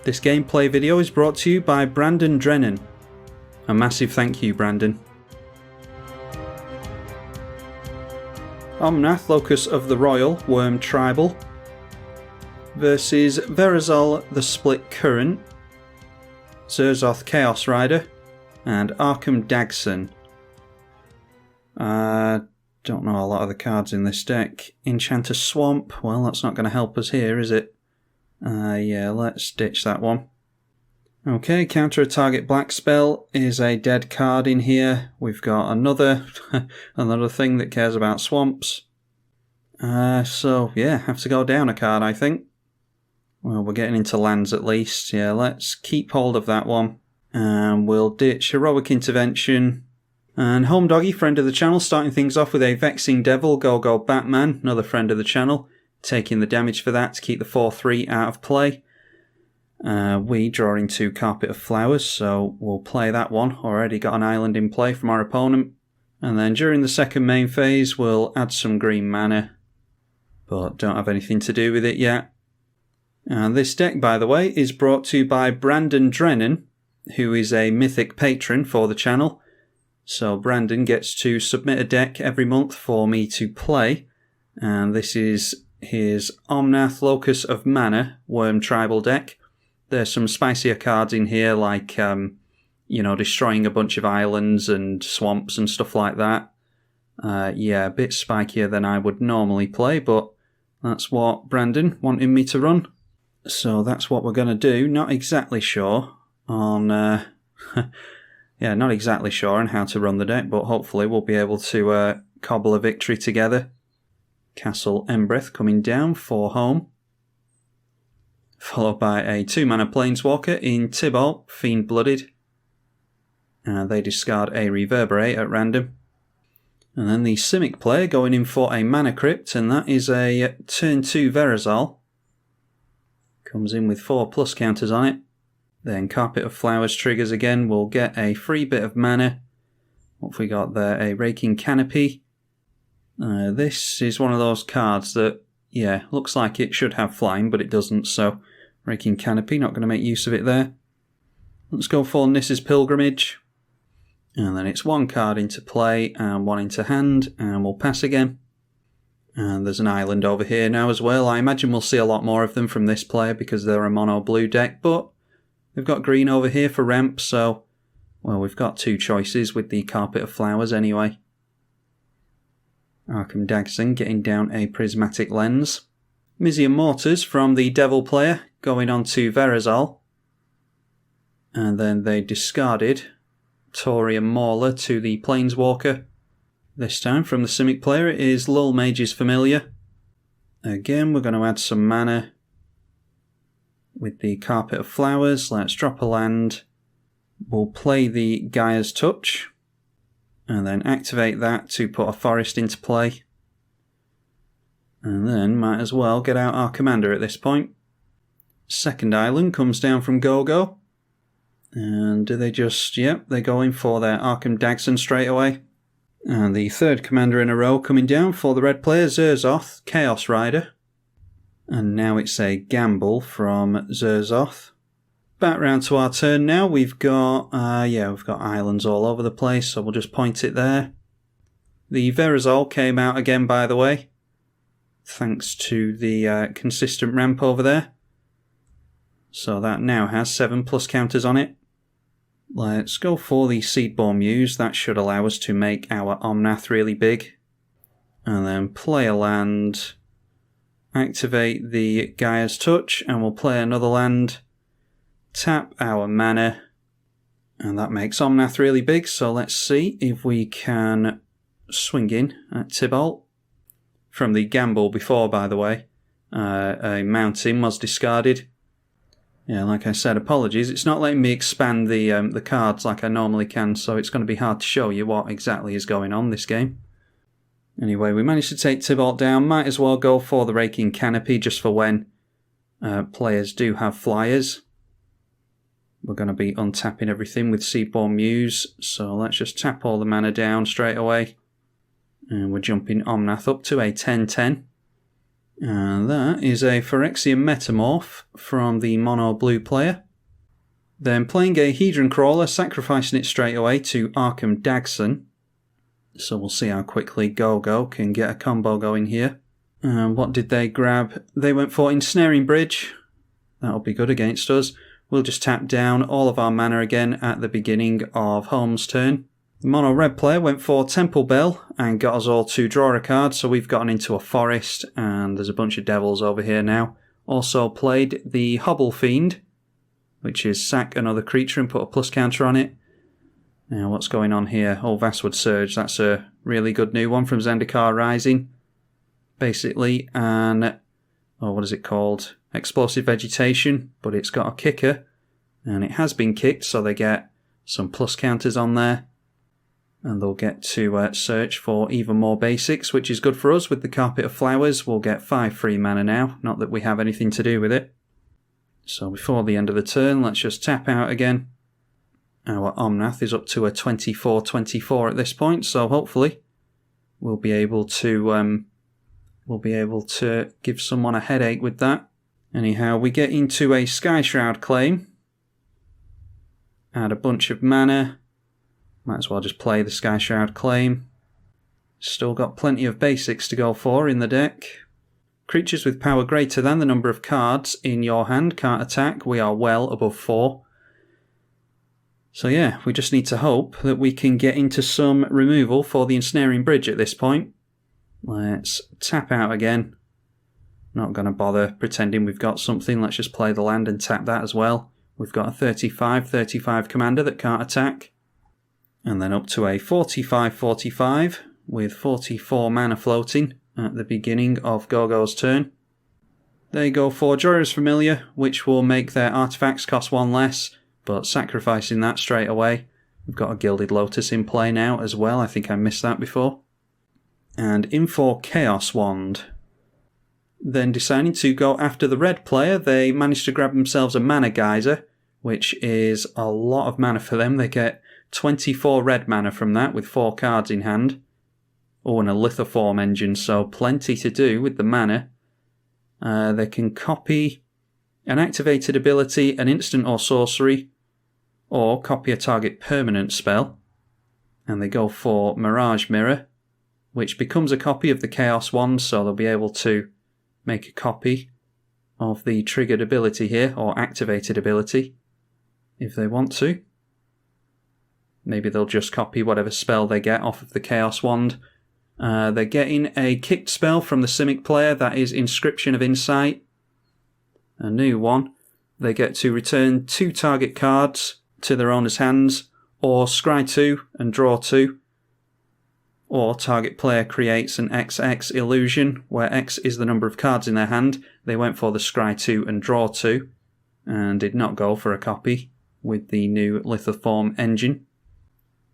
This gameplay video is brought to you by Drennan. A massive thank you, Brandon. Omnath, Locus of the Royal, Worm Tribal, versus Verazol, the Split Current, Zurzoth, Chaos Rider, and Arcum Dagsson. Don't know a lot of the cards in this deck. Enchanter Swamp, well, that's not going to help us here, is it? Yeah, let's ditch that one. Okay, counter a target black spell is a dead card in here. We've got another another thing that cares about swamps. So yeah, have to go down a card, I think. Well, we're getting into lands at least. Yeah, let's keep hold of that one. And we'll ditch Heroic Intervention. And Home Doggy, friend of the channel, starting things off with a Vexing Devil, Go Batman, another friend of the channel. Taking the damage for that to keep the 4/3 out of play. We draw into Carpet of Flowers, so we'll play that one. Already got an island in play from our opponent. And then during the second main phase, we'll add some green mana, but don't have anything to do with it yet. And this deck, by the way, is brought to you by Drennan, who is a mythic patron for the channel. So Brandon gets to submit a deck every month for me to play. And this is his Omnath Locus of Mana Worm Tribal deck. There's some spicier cards in here, like, destroying a bunch of islands and swamps and stuff like that. Yeah, a bit spikier than I would normally play, but that's what Brandon wanted me to run. So that's what we're going to do. Not exactly sure on... yeah, not exactly sure on how to run the deck, but hopefully we'll be able to cobble a victory together. Castle Embreth coming down for home. Followed by a 2-mana Planeswalker in Tibalt, Fiend Blooded. And they discard a Reverberate at random. And then the Simic player going in for a Mana Crypt, and that is a turn 2 Verazol. Comes in with 4+ counters on it. Then Carpet of Flowers triggers again. We'll get a free bit of mana. What have we got there? A Raking Canopy. This is one of those cards that, yeah, looks like it should have flying, but it doesn't, so Raking Canopy, not going to make use of it there. Let's go for Nissa's Pilgrimage. And then it's one card into play and one into hand, and we'll pass again. And there's an island over here now as well. I imagine we'll see a lot more of them from this player because they're a mono blue deck, but they've got green over here for ramp, so, well, we've got two choices with the Carpet of Flowers anyway. Arcum Dagsson getting down a Prismatic Lens. Mizium Mortars from the Devil player going on to Verazol. And then they discarded Taurian Mauler to the Planeswalker. This time from the Simic player it is Lull Mage's Familiar. Again we're going to add some mana with the Carpet of Flowers. Let's drop a land. We'll play the Gaia's Touch. And then activate that to put a forest into play. And then might as well get out our commander at this point. Second island comes down from Go. And do they just... Yep, they go in for their Arcum Dagsson straight away. And the third commander in a row coming down for the red player, Zurzoth, Chaos Rider. And now it's a gamble from Zurzoth. Back round to our turn now. We've got, we've got islands all over the place, so we'll just point it there. The Verazol came out again, by the way, thanks to the consistent ramp over there. So that now has 7+ counters on it. Let's go for the Seedborn Muse. That should allow us to make our Omnath really big. And then play a land, activate the Gaia's Touch, and we'll play another land. Tap our mana, and that makes Omnath really big, so let's see if we can swing in at Tibalt. From the gamble before, by the way, a mountain was discarded. Yeah, like I said, apologies, it's not letting me expand the cards like I normally can, so it's going to be hard to show you what exactly is going on this game. Anyway, we managed to take Tybalt down. Might as well go for the Raking Canopy just for when players do have flyers. We're going to be untapping everything with Seedborn Muse, so let's just tap all the mana down straight away. And we're jumping Omnath up to a 10/10. And that is a Phyrexian Metamorph from the mono blue player. Then playing a Hedron Crawler, sacrificing it straight away to Arcum Dagsson. So we'll see how quickly Go-Go can get a combo going here. And what did they grab? They went for Ensnaring Bridge. That'll be good against us. We'll just tap down all of our mana again at the beginning of Home's turn. The mono red player went for Temple Bell and got us all to draw a card, so we've gotten into a forest and there's a bunch of devils over here now. Also played the Hobble Fiend, which is sack another creature and put a plus counter on it. Now what's going on here? Oh, Vastwood Surge, that's a really good new one from Zendikar Rising. Basically, and what is it called? Explosive Vegetation, but it's got a kicker, and it has been kicked, so they get some plus counters on there. And they'll get to search for even more basics, which is good for us. With the Carpet of Flowers, we'll get 5 free mana now, not that we have anything to do with it. So before the end of the turn, let's just tap out again. Our Omnath is up to a 24/24 at this point, so hopefully we'll be able to give someone a headache with that. Anyhow, we get into a Sky Shroud claim. Add a bunch of mana. Might as well just play the Sky Shroud claim. Still got plenty of basics to go for in the deck. Creatures with power greater than the number of cards in your hand can't attack. We are well above 4. So yeah, we just need to hope that we can get into some removal for the Ensnaring Bridge at this point. Let's tap out again. Not going to bother pretending we've got something. Let's just play the land and tap that as well. We've got a 35/35 commander that can't attack. And then up to a 45/45 with 44 mana floating at the beginning of Go-Go's turn. They go for Jorah's Familiar, which will make their artifacts cost 1 less, but sacrificing that straight away. We've got a Gilded Lotus in play now as well. I think I missed that before. And in for Chaos Wand. Then deciding to go after the red player, they managed to grab themselves a Mana Geyser, which is a lot of mana for them. They get 24 red mana from that with 4 cards in hand. Oh, and a Lithoform engine, so plenty to do with the mana. They can copy an activated ability, an instant or sorcery, or copy a target permanent spell. And they go for Mirage Mirror, which becomes a copy of the Chaos Wand, so they'll be able to make a copy of the triggered ability here, or activated ability, if they want to. Maybe they'll just copy whatever spell they get off of the Chaos Wand. They're getting a kicked spell from the Simic player, that is Inscription of Insight. A new one. They get to return 2 target cards to their owner's hands, or scry 2 and draw 2. Or target player creates an XX illusion, where X is the number of cards in their hand. They went for the scry 2 and draw 2, and did not go for a copy with the new Lithoform engine.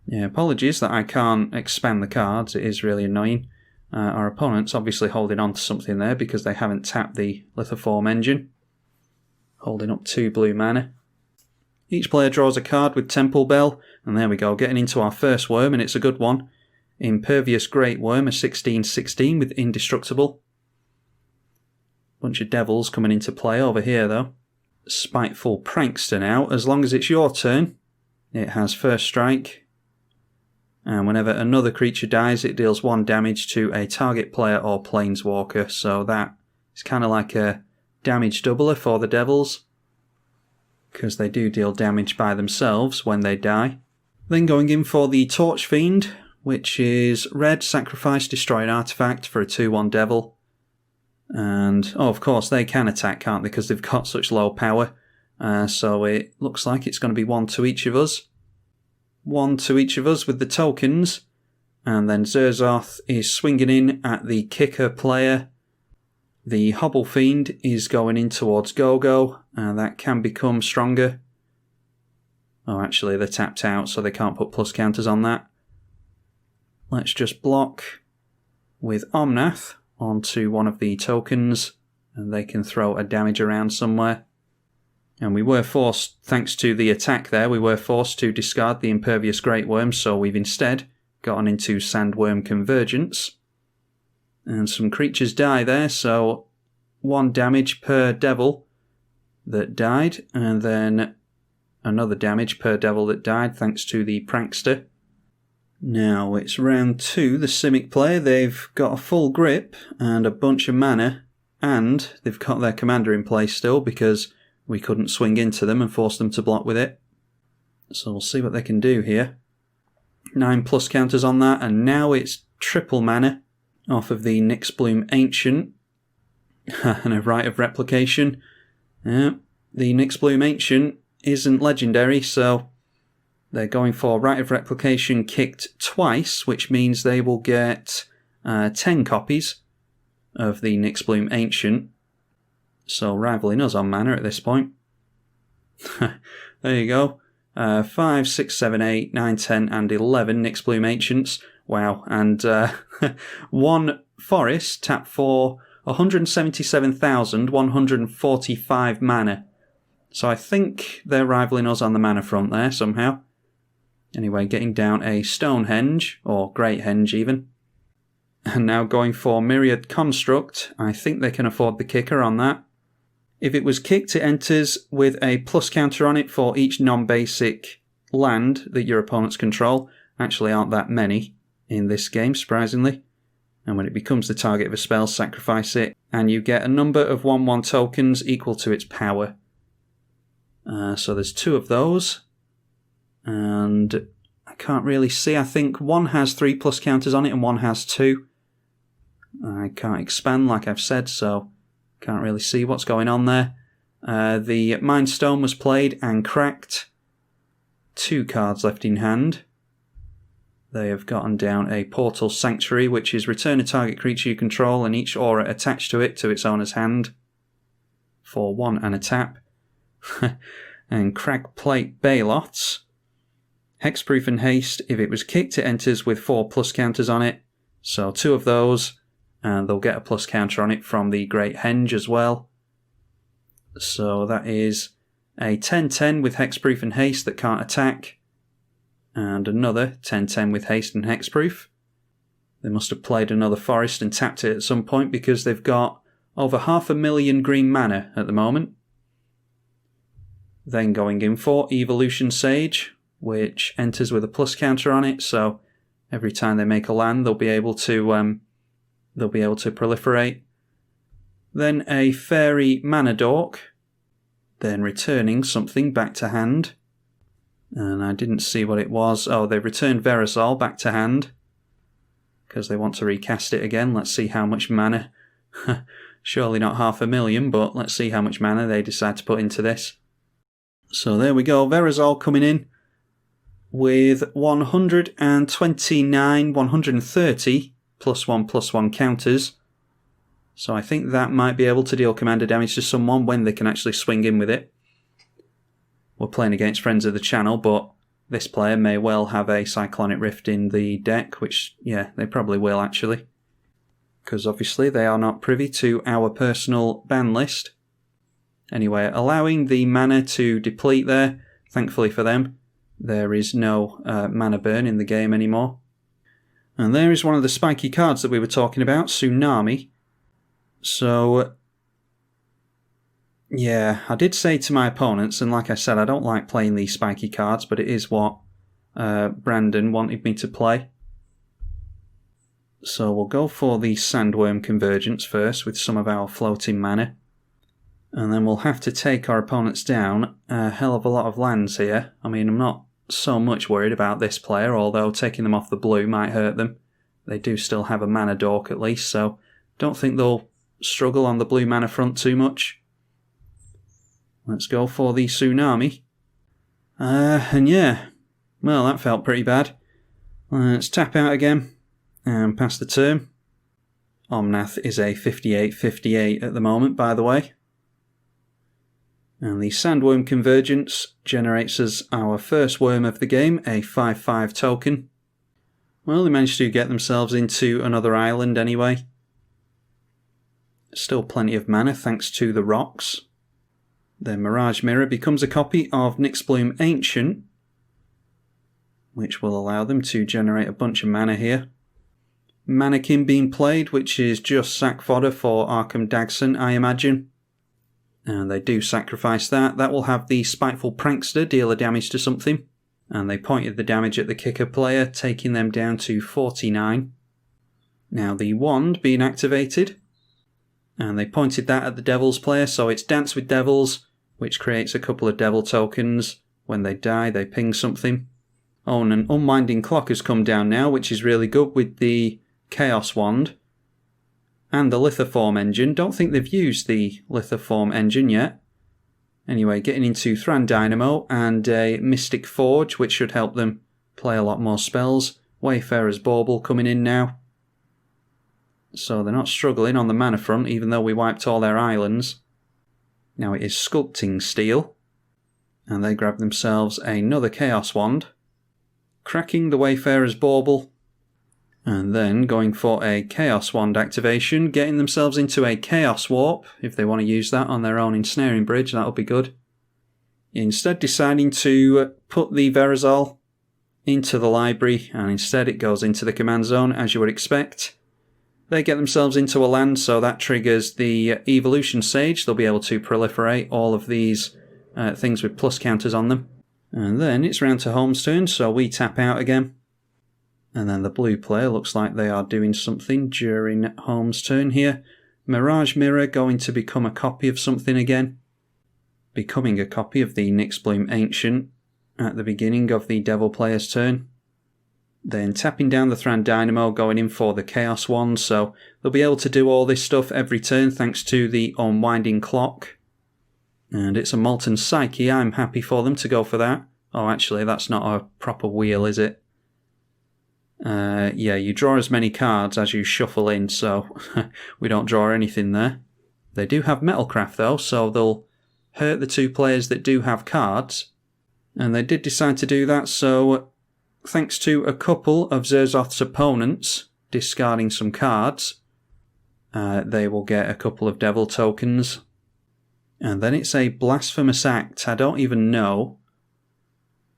Yeah, apologies that I can't expand the cards, it is really annoying. Our opponent's obviously holding on to something there because they haven't tapped the Lithoform engine. Holding up 2 blue mana. Each player draws a card with Temple Bell, and there we go, getting into our first worm, and it's a good one. Impervious Great Worm, a 16/16 with Indestructible. Bunch of devils coming into play over here though. Spiteful Prankster now, as long as it's your turn, it has first strike. And whenever another creature dies, it deals 1 damage to a target player or planeswalker, so that is kind of like a damage doubler for the devils, because they do deal damage by themselves when they die. Then going in for the Torch Fiend, which is red, sacrifice, destroy an artifact for a 2/1 devil. And, of course, they can attack, can't they, because they've got such low power. So it looks like it's going to be 1 to each of us. 1 to each of us with the tokens. And then Zurzoth is swinging in at the kicker player. The Hobble Fiend is going in towards Go-Go, and that can become stronger. Oh, actually, they're tapped out, so they can't put plus counters on that. Let's just block with Omnath onto one of the tokens, and they can throw a damage around somewhere. And we were forced, thanks to the attack there, we were forced to discard the Impervious Great Worm, so we've instead gotten into Sandworm Convergence. And some creatures die there, so 1 damage per devil that died, and then another damage per devil that died thanks to the Prankster. Now it's round 2, the Simic player, they've got a full grip and a bunch of mana, and they've got their commander in place still because we couldn't swing into them and force them to block with it. So we'll see what they can do here. 9+ counters on that, and now it's triple mana off of the Nyxbloom Ancient and a Rite of Replication. The Nyxbloom Ancient isn't legendary, so they're going for Rite of Replication kicked twice, which means they will get 10 copies of the Nyxbloom Ancient. So rivaling us on mana at this point. There you go. 5, 6, 7, 8, 9, 10 and 11 Nyxbloom Ancients. Wow. And 1 forest tapped for 177,145 mana. So I think they're rivaling us on the mana front there somehow. Anyway, getting down a Stonehenge, or Great Henge even. And now going for Myriad Construct. I think they can afford the kicker on that. If it was kicked, it enters with a plus counter on it for each non-basic land that your opponents control. Actually aren't that many in this game, surprisingly. And when it becomes the target of a spell, sacrifice it, and you get a number of 1/1 tokens equal to its power. So there's 2 of those. And I can't really see. I think 1 has 3+ counters on it and 1 has 2. I can't expand like I've said, so can't really see what's going on there. The Mind Stone was played and cracked. 2 cards left in hand. They have gotten down a Portal Sanctuary, which is return a target creature you control and each aura attached to it to its owner's hand for 1 and a tap. And Cragplate Bailots. Hexproof and Haste. If it was kicked, it enters with 4+ counters on it. So 2 of those. And they'll get a plus counter on it from the Great Henge as well. So that is a 10/10 with Hexproof and Haste that can't attack. And another 10/10 with Haste and Hexproof. They must have played another forest and tapped it at some point because they've got over 500,000 green mana at the moment. Then going in for Evolution Sage, which enters with a plus counter on it. So every time they make a land, they'll be able to proliferate. Then a Fairy Mana Dork, then returning something back to hand. And I didn't see what it was. Oh, they returned Verazol back to hand because they want to recast it again. Let's see how much mana. Surely not 500,000, but let's see how much mana they decide to put into this. So there we go, Verazol coming in with 129, 130 +1/+1 counters. So I think that might be able to deal commander damage to someone when they can actually swing in with it. We're playing against friends of the channel, but this player may well have a Cyclonic Rift in the deck, which, yeah, they probably will actually. Because obviously they are not privy to our personal ban list. Anyway, allowing the mana to deplete there, thankfully for them, there is no mana burn in the game anymore. And there is one of the spiky cards that we were talking about, Tsunami. So, yeah, I did say to my opponents, and like I said, I don't like playing these spiky cards, but it is what Brandon wanted me to play. So we'll go for the Sandworm Convergence first with some of our floating mana. And then we'll have to take our opponents down a hell of a lot of lands here. I mean, I'm not so much worried about this player, although taking them off the blue might hurt them. They do still have a mana dork at least, so don't think they'll struggle on the blue mana front too much. Let's go for the Tsunami. And yeah, well, that felt pretty bad. Let's tap out again and pass the turn. Omnath is a 58/58 at the moment, by the way. And the Sandworm Convergence generates us our first worm of the game, a 5/5 token. Well, they managed to get themselves into another island anyway. Still plenty of mana thanks to the rocks. Their Mirage Mirror becomes a copy of Nyxbloom Ancient, which will allow them to generate a bunch of mana here. Mannequin being played, which is just sack fodder for Arcum Dagsson, I imagine. And they do sacrifice that. That will have the Spiteful Prankster deal a damage to something. And they pointed the damage at the kicker player, taking them down to 49. Now the wand being activated. And they pointed that at the Devils player, so it's Dance with Devils, which creates a couple of Devil tokens. When they die, they ping something. Oh, and an Unwinding Clock has come down now, which is really good with the Chaos Wand. And the Lithoform engine. Don't think they've used the Lithoform engine yet. Anyway, getting into Thran Dynamo and a Mystic Forge, which should help them play a lot more spells. Wayfarer's Bauble coming in now. So they're not struggling on the mana front, even though we wiped all their islands. Now it is Sculpting Steel. And they grab themselves another Chaos Wand. Cracking the Wayfarer's Bauble. And then going for a Chaos Wand activation, getting themselves into a Chaos Warp. If they want to use that on their own Ensnaring Bridge, that'll be good. Instead deciding to put the Verazol into the library, and instead it goes into the command zone, as you would expect. They get themselves into a land, so that triggers the Evolution Sage. They'll be able to proliferate all of these things with plus counters on them. And then it's round to Home's turn, so we tap out again. And then the blue player looks like they are doing something during Home's turn here. Mirage Mirror going to become a copy of something again. Becoming a copy of the Nyxbloom Ancient at the beginning of the Devil player's turn. Then tapping down the Thran Dynamo, going in for the Chaos Wand, so they'll be able to do all this stuff every turn thanks to the Unwinding Clock. And it's a Molten Psyche, I'm happy for them to go for that. Oh, actually, that's not a proper wheel, is it? Yeah, you draw as many cards as you shuffle in, so we don't draw anything there. They do have Metalcraft though, so they'll hurt the two players that do have cards. And they did decide to do that, so thanks to a couple of Zurzoth's opponents discarding some cards, they will get a couple of Devil tokens. And then it's a Blasphemous Act. I don't even know.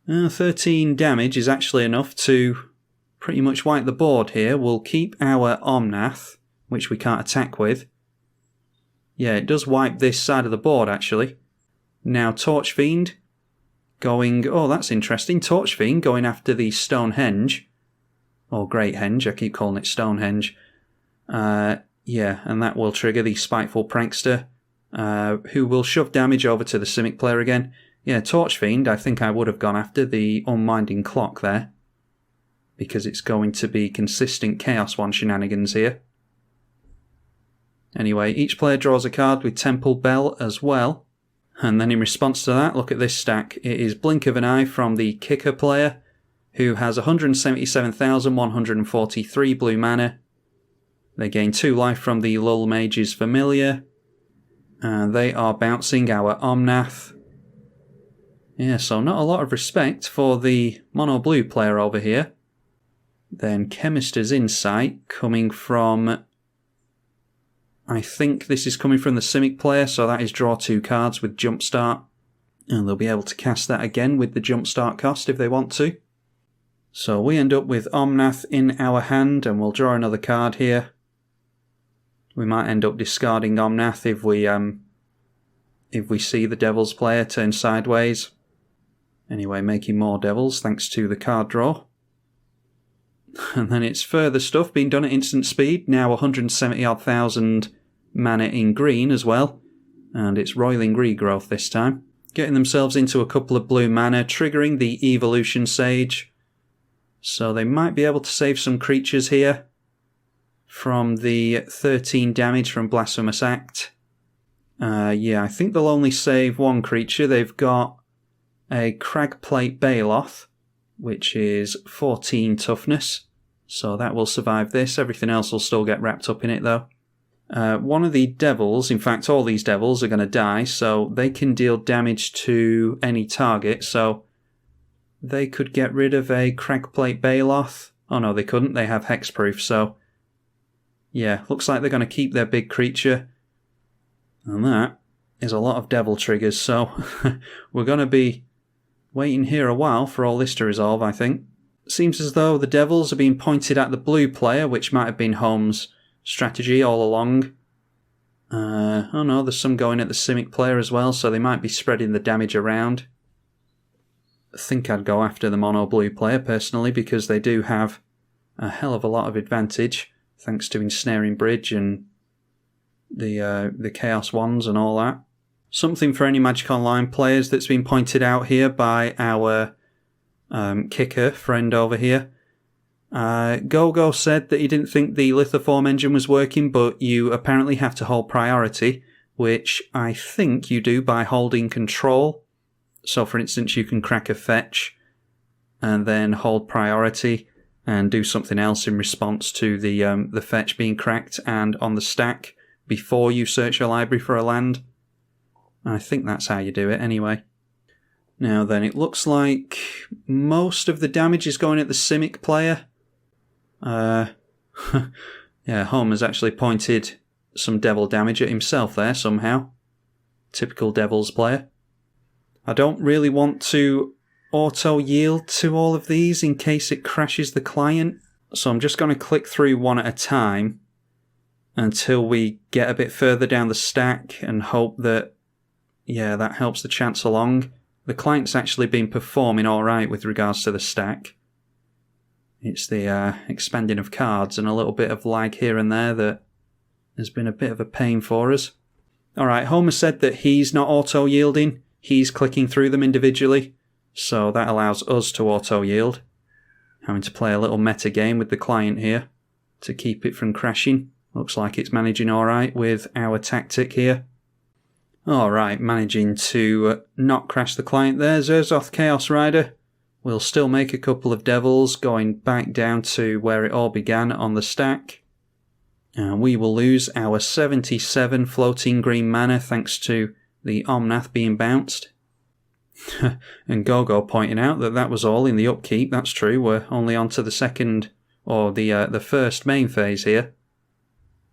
13 damage is actually enough to pretty much wipe the board here. We'll keep our Omnath, which we can't attack with. Yeah, it does wipe this side of the board, actually. Now Torch Fiend going... Oh, that's interesting. Torch Fiend going after the Stonehenge. Or Great Henge, I keep calling it Stonehenge. Yeah, and that will trigger the Spiteful Prankster, who will shove damage over to the Simic player again. Yeah, Torch Fiend, I think I would have gone after the Unwinding Clock there, because it's going to be consistent Chaos Wand shenanigans here. Anyway, each player draws a card with Temple Bell as well. And then in response to that, look at this stack. It is Blink of an Eye from the kicker player, who has 177,143 blue mana. They gain 2 life from the Lull Mage's Familiar. And they are bouncing our Omnath. Yeah, so not a lot of respect for the mono blue player over here. Then Chemist's Insight coming from... I think this is coming from the Simic player, so that is draw 2 cards with Jumpstart. And they'll be able to cast that again with the Jumpstart cost if they want to. So we end up with Omnath in our hand, and we'll draw another card here. We might end up discarding Omnath if we see the Devils player turn sideways. Anyway, making more Devils thanks to the card draw. And then it's further stuff being done at instant speed, now 170,000 mana in green as well. And it's Roiling Regrowth this time. Getting themselves into a couple of blue mana, triggering the Evolution Sage. So they might be able to save some creatures here from the 13 damage from Blasphemous Act. Yeah, I think they'll only save one creature. They've got a Cragplate Baloth, which is 14 toughness. So that will survive this. Everything else will still get wrapped up in it, though. One of the Devils, in fact all these Devils are going to die, so they can deal damage to any target. So they could get rid of a Cragplate Baloth Oh no, they couldn't. They have hexproof, so... yeah, looks like they're going to keep their big creature. And that is a lot of devil triggers, so we're going to be waiting here a while for all this to resolve, I think. Seems as though the devils are being pointed at the blue player, which might have been Home's strategy all along. Oh no, there's some going at the Simic player as well, so they might be spreading the damage around. I think I'd go after the mono blue player personally, because they do have a hell of a lot of advantage, thanks to Ensnaring Bridge and the Chaos Wands and all that. Something for any Magic Online players that's been pointed out here by our kicker friend over here. Gogo said that he didn't think the Lithoform engine was working, but you apparently have to hold priority, which I think you do by holding control. So for instance, you can crack a fetch and then hold priority and do something else in response to the fetch being cracked and on the stack before you search your library for a land. I think that's how you do it anyway. Now then, it looks like most of the damage is going at the Simic player. Yeah, Home has actually pointed some devil damage at himself there somehow. Typical Devils player. I don't really want to auto-yield to all of these in case it crashes the client. So I'm just going to click through one at a time until we get a bit further down the stack and hope that, yeah, that helps the chance along. The client's actually been performing alright with regards to the stack. It's the expanding of cards and a little bit of lag here and there that has been a bit of a pain for us. Alright, Homer said that he's not auto-yielding. He's clicking through them individually. So that allows us to auto-yield. Having to play a little meta game with the client here to keep it from crashing. Looks like it's managing alright with our tactic here. Alright, managing to not crash the client there. Zurzoth Chaos Rider will still make a couple of devils, going back down to where it all began on the stack. And we will lose our 77 floating green mana thanks to the Omnath being bounced. And Gogo pointing out that that was all in the upkeep. That's true, we're only on to the second, or the first main phase here.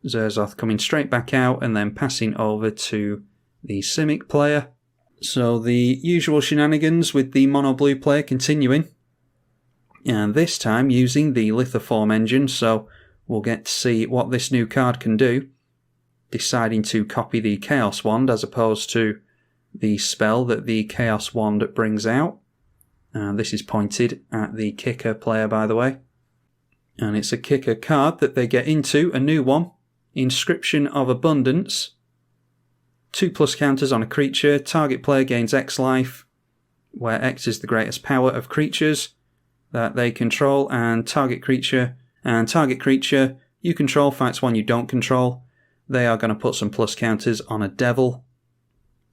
Zurzoth coming straight back out and then passing over to the Simic player. So the usual shenanigans with the mono blue player continuing. And this time using the Lithoform engine, so we'll get to see what this new card can do. Deciding to copy the Chaos Wand as opposed to the spell that the Chaos Wand brings out. And this is pointed at the kicker player, by the way. And it's a kicker card that they get into, a new one. Inscription of Abundance. 2+ counters on a creature. Target player gains X life, where X is the greatest power of creatures that they control, and target creature you control fights one you don't control. They are going to put some plus counters on a devil.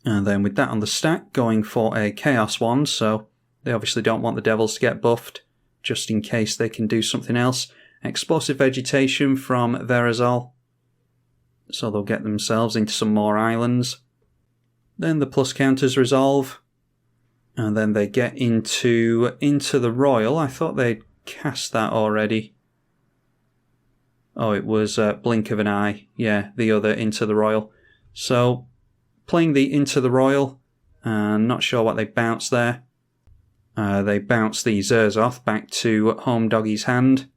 And then with that on the stack, going for a Chaos Wand, so they obviously don't want the devils to get buffed, just in case they can do something else. Explosive Vegetation from Verazol, so they'll get themselves into some more islands. Then the plus counters resolve, and then they get into the Royal. I thought they'd cast that already. Oh, it was Blink of an Eye. Yeah, the other Into the Royal. So, playing the Into the Royal, not sure what they bounced there. They bounced the Zurzoth back to Home Doggy's hand.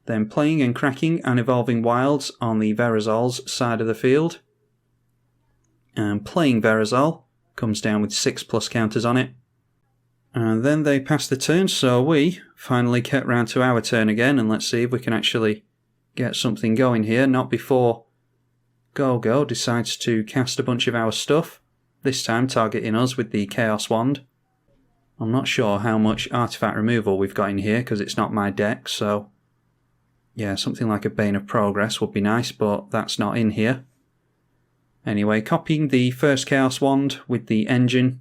Then playing and cracking and evolving wilds on the Verazol's side of the field. And playing Verazol comes down with 6+ counters on it. And then they pass the turn, so we finally get round to our turn again, and let's see if we can actually get something going here. Not before Gogo decides to cast a bunch of our stuff, this time targeting us with the Chaos Wand. I'm not sure how much artifact removal we've got in here because it's not my deck, so yeah, something like a Bane of Progress would be nice, but that's not in here. Anyway, copying the first Chaos Wand with the engine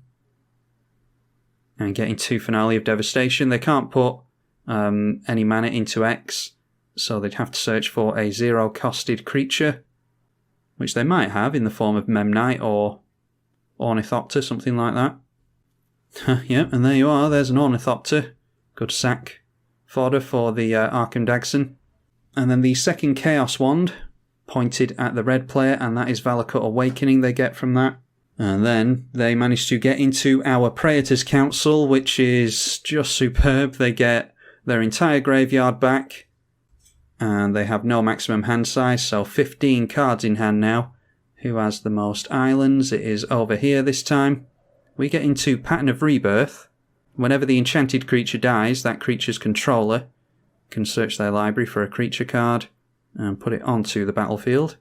and getting 2 Finale of Devastation. They can't put any mana into X, so they'd have to search for a 0-costed creature, which they might have in the form of Memnite or Ornithopter, something like that. Yeah, and there you are, there's an Ornithopter. Good sack fodder for the Arcum Dagsson. And then the second Chaos Wand pointed at the red player, and that is Valakut Awakening they get from that. And then they managed to get into our Praetor's Council, which is just superb. They get their entire graveyard back, and they have no maximum hand size, so 15 cards in hand now. Who has the most islands? It is over here this time. We get into Pattern of Rebirth. Whenever the enchanted creature dies, that creature's controller can search their library for a creature card and put it onto the battlefield.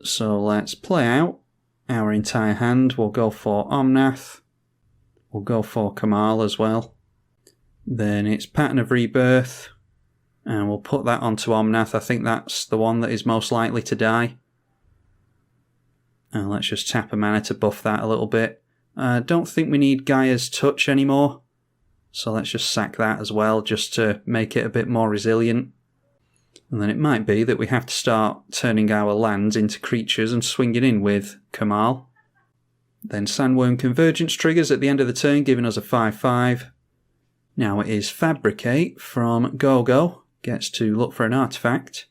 So let's play out our entire hand. We'll go for Omnath. We'll go for Kamal as well. Then it's Pattern of Rebirth, and we'll put that onto Omnath. I think that's the one that is most likely to die. And let's just tap a mana to buff that a little bit. I don't think we need Gaia's Touch anymore, so let's just sack that as well, just to make it a bit more resilient. And then it might be that we have to start turning our lands into creatures and swinging in with Kamal. Then Sandworm Convergence triggers at the end of the turn, giving us a 5/5. Now it is Fabricate from Gogo, gets to look for an artifact.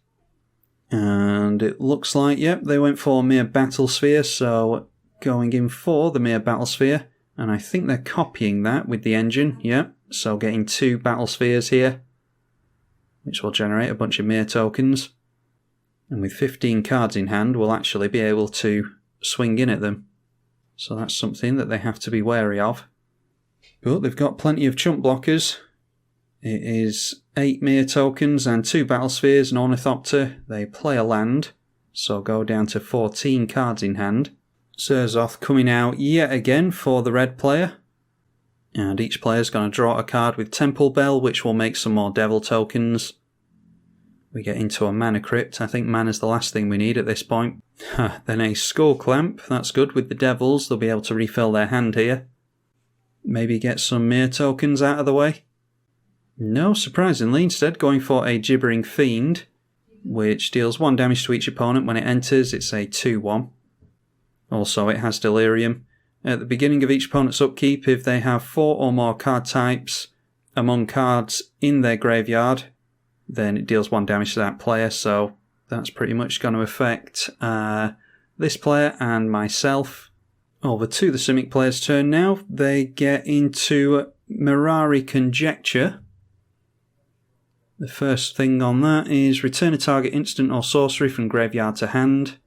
And it looks like, yep, they went for Mere Battlesphere, so going in for the Mere Battlesphere. And I think they're copying that with the engine, yep. So getting 2 Battlespheres here, which will generate a bunch of Mere tokens. And with 15 cards in hand, we'll actually be able to swing in at them. So that's something that they have to be wary of. But they've got plenty of chump blockers. It is 8 Mere tokens and 2 Battlespheres and Ornithopter. They play a land, so go down to 14 cards in hand. Zurzoth coming out yet again for the red player. And each player's going to draw a card with Temple Bell, which will make some more Devil tokens. We get into a Mana Crypt. I think mana's the last thing we need at this point. Then a Skull Clamp. That's good with the Devils. They'll be able to refill their hand here. Maybe get some Mere tokens out of the way. No, surprisingly, instead going for a Gibbering Fiend, which deals 1 damage to each opponent when it enters. It's a 2/1. Also, it has Delirium. At the beginning of each opponent's upkeep, if they have 4 or more card types among cards in their graveyard, then it deals 1 damage to that player, so that's pretty much going to affect this player and myself. Over to the Simic player's turn now. They get into Mirari Conjecture. The first thing on that is return a target instant or sorcery from graveyard to hand.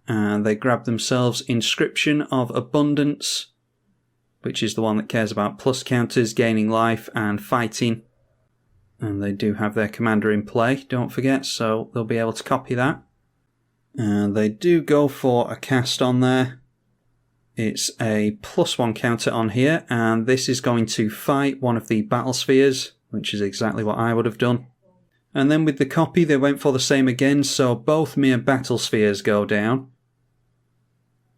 And they grab themselves Inscription of Abundance, which is the one that cares about plus counters, gaining life, and fighting. And they do have their commander in play, don't forget, so they'll be able to copy that. And they do go for a cast on there. It's a +1 counter on here, and this is going to fight one of the Battle Spheres, which is exactly what I would have done. And then with the copy, they went for the same again, so both Mere Battle Spheres go down.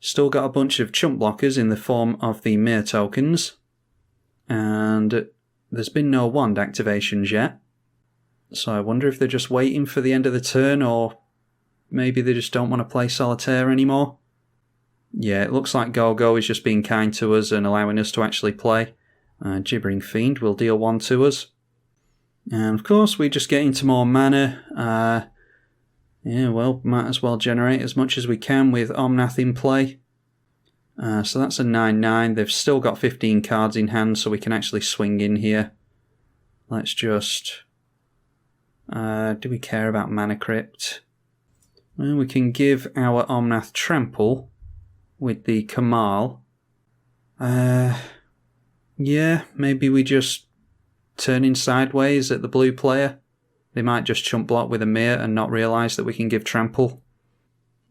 Still got a bunch of chump blockers in the form of the Mere tokens. And there's been no wand activations yet. So I wonder if they're just waiting for the end of the turn, or maybe they just don't want to play Solitaire anymore. Yeah, it looks like Gogo is just being kind to us and allowing us to actually play. Gibbering Fiend will deal 1 to us. And of course, we just get into more mana. Yeah, well, might as well generate as much as we can with Omnath in play. So that's a 9/9. They've still got 15 cards in hand, so we can actually swing in here. Let's just... do we care about Mana Crypt? Well, we can give our Omnath Trample with the Kamal. Yeah, maybe we just turn in sideways at the blue player. They might just chump block with a Mere and not realise that we can give Trample.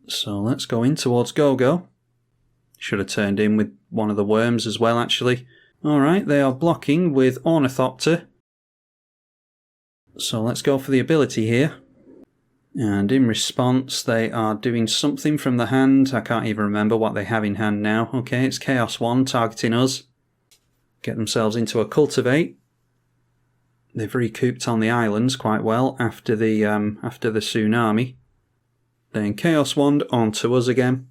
So let's go in towards Gogo. Should have turned in with one of the Worms as well, actually. Alright, they are blocking with Ornithopter. So let's go for the ability here. And in response, they are doing something from the hand. I can't even remember what they have in hand now. Okay, it's Chaos Wand targeting us. Get themselves into a Cultivate. They've recouped on the islands quite well after the tsunami. Then Chaos Wand onto us again.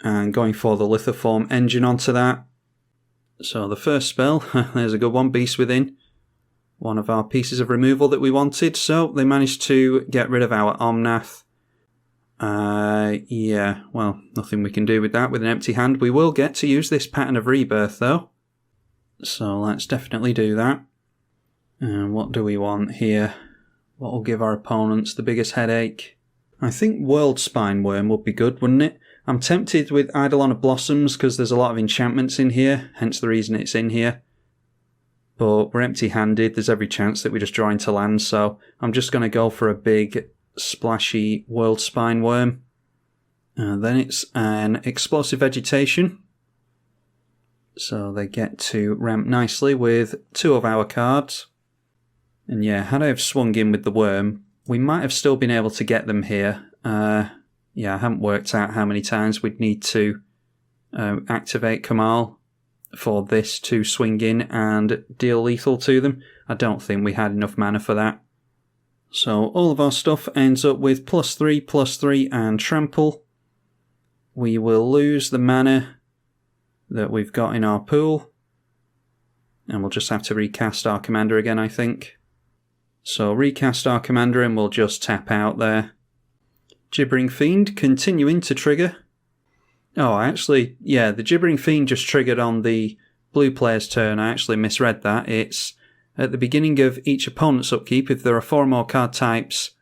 And going for the Lithoform Engine onto that. So the first spell, there's a good one, Beast Within. one of our pieces of removal that we wanted. So they managed to get rid of our Omnath. Yeah, well, nothing we can do with that with an empty hand. We will get to use this Pattern of Rebirth though. So let's definitely do that. And what do we want here? What will give our opponents the biggest headache? I think World Spine Worm would be good, wouldn't it? I'm tempted with Eidolon of Blossoms because there's a lot of enchantments in here, hence the reason it's in here. But we're empty-handed, there's every chance that we just draw into land, so I'm just going to go for a big, splashy World Spine Worm. Then it's an Explosive Vegetation. So they get to ramp nicely with 2 of our cards. And yeah, had I have swung in with the worm, we might have still been able to get them here. Yeah, I haven't worked out how many times we'd need to activate Kamal for this to swing in and deal lethal to them. I don't think we had enough mana for that. So all of our stuff ends up with +3/+3 and trample. We will lose the mana that we've got in our pool. And we'll just have to recast our commander again, I think. So recast our commander and we'll just tap out there. Gibbering Fiend continuing to trigger. Oh, actually, yeah, the Gibbering Fiend just triggered on the blue player's turn. I actually misread that. It's at the beginning of each opponent's upkeep. If there are 4 or more card types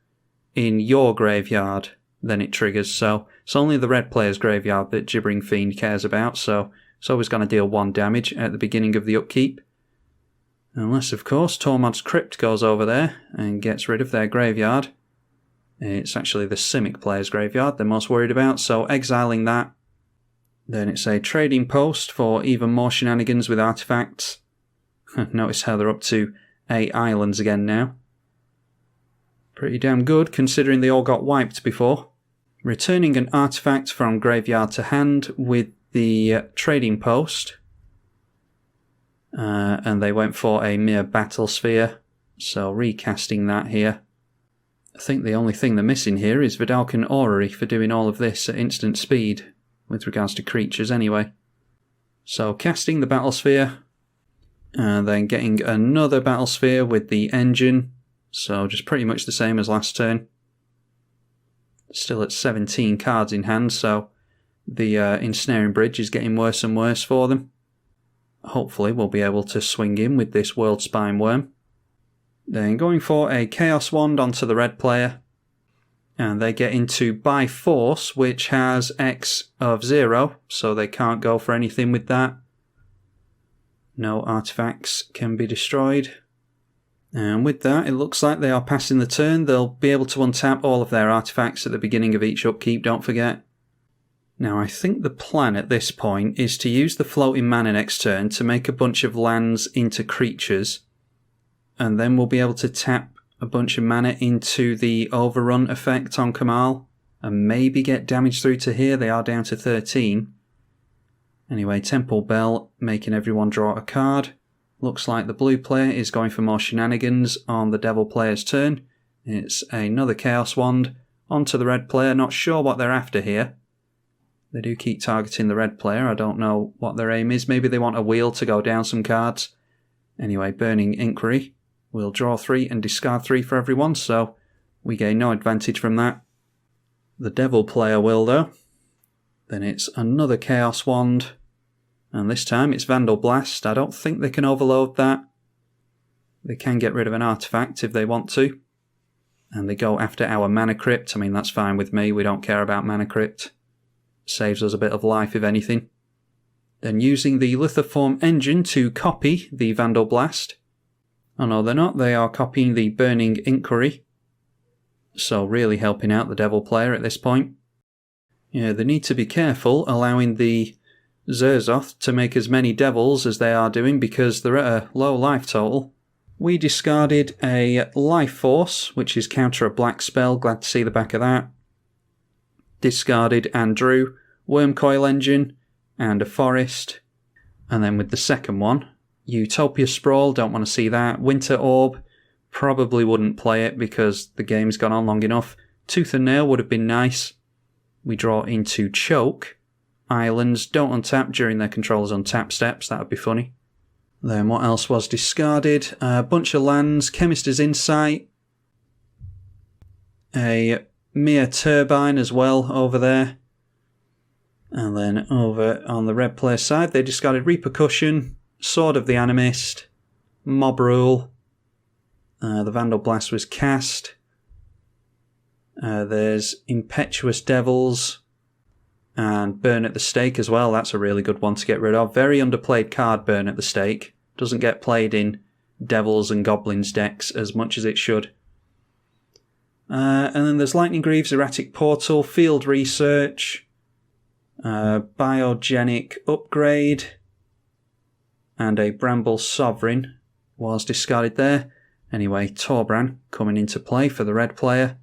in your graveyard, then it triggers. So it's only the red player's graveyard that Gibbering Fiend cares about. So it's always going to deal 1 damage at the beginning of the upkeep. Unless, of course, Tormod's Crypt goes over there and gets rid of their graveyard. It's actually the Simic player's graveyard they're most worried about, so exiling that. Then it's a trading post for even more shenanigans with artifacts. Notice how they're up to 8 islands again now. Pretty damn good, considering they all got wiped before. Returning an artifact from graveyard to hand with the trading post. And they went for a mere battle sphere, so recasting that here. I think the only thing they're missing here is Vidalcan Orrery for doing all of this at instant speed, with regards to creatures anyway. So casting the battle sphere, and then getting another battle sphere with the engine, so just pretty much the same as last turn. Still at 17 cards in hand, so the ensnaring bridge is getting worse and worse for them. Hopefully we'll be able to swing in with this World Spine Worm. Then going for a Chaos Wand onto the red player. And they get into By Force, which has X of 0, so they can't go for anything with that. No artifacts can be destroyed. And with that, it looks like they are passing the turn. They'll be able to untap all of their artifacts at the beginning of each upkeep, don't forget. Now, I think the plan at this point is to use the floating mana next turn to make a bunch of lands into creatures, and then we'll be able to tap a bunch of mana into the overrun effect on Kamal, and maybe get damage through to here. They are down to 13. Anyway, Temple Bell making everyone draw a card. Looks like the blue player is going for more shenanigans on the devil player's turn. It's another Chaos Wand onto the red player. Not sure what they're after here. They do keep targeting the red player. I don't know what their aim is. Maybe they want a wheel to go down some cards. Anyway, Burning Inquiry. We'll draw 3 and discard 3 for everyone, so we gain no advantage from that. The devil player will, though. Then it's another Chaos Wand. And this time it's Vandal Blast. I don't think they can overload that. They can get rid of an artifact if they want to. And they go after our Mana Crypt. I mean, that's fine with me. We don't care about Mana Crypt. Saves us a bit of life, if anything. Then using the Lithoform engine to copy the Vandal Blast. Oh no, they're not. They are copying the Burning Inquiry. So really helping out the devil player at this point. Yeah, they need to be careful allowing the Zurzoth to make as many devils as they are doing because they're at a low life total. We discarded a Life Force, which is counter a black spell. Glad to see the back of that. Discarded and drew Wormcoil Engine and a Forest. And then with the second one, Utopia Sprawl, don't want to see that. Winter Orb, probably wouldn't play it because the game's gone on long enough. Tooth and Nail would have been nice. We draw into Choke. Islands don't untap during their controller's untap steps, that would be funny. Then what else was discarded? A bunch of lands, Chemist's Insight, a mere turbine as well over there. And then over on the red player side, they discarded Repercussion, Sword of the Animist, Mob Rule. The Vandal Blast was cast. There's Impetuous Devils and Burn at the Stake as well. That's a really good one to get rid of. Very underplayed card, Burn at the Stake. Doesn't get played in Devils and Goblins decks as much as it should. And then there's Lightning Greaves, Erratic Portal, Field Research, Biogenic Upgrade, and a Bramble Sovereign was discarded there. Anyway, Torbran coming into play for the red player,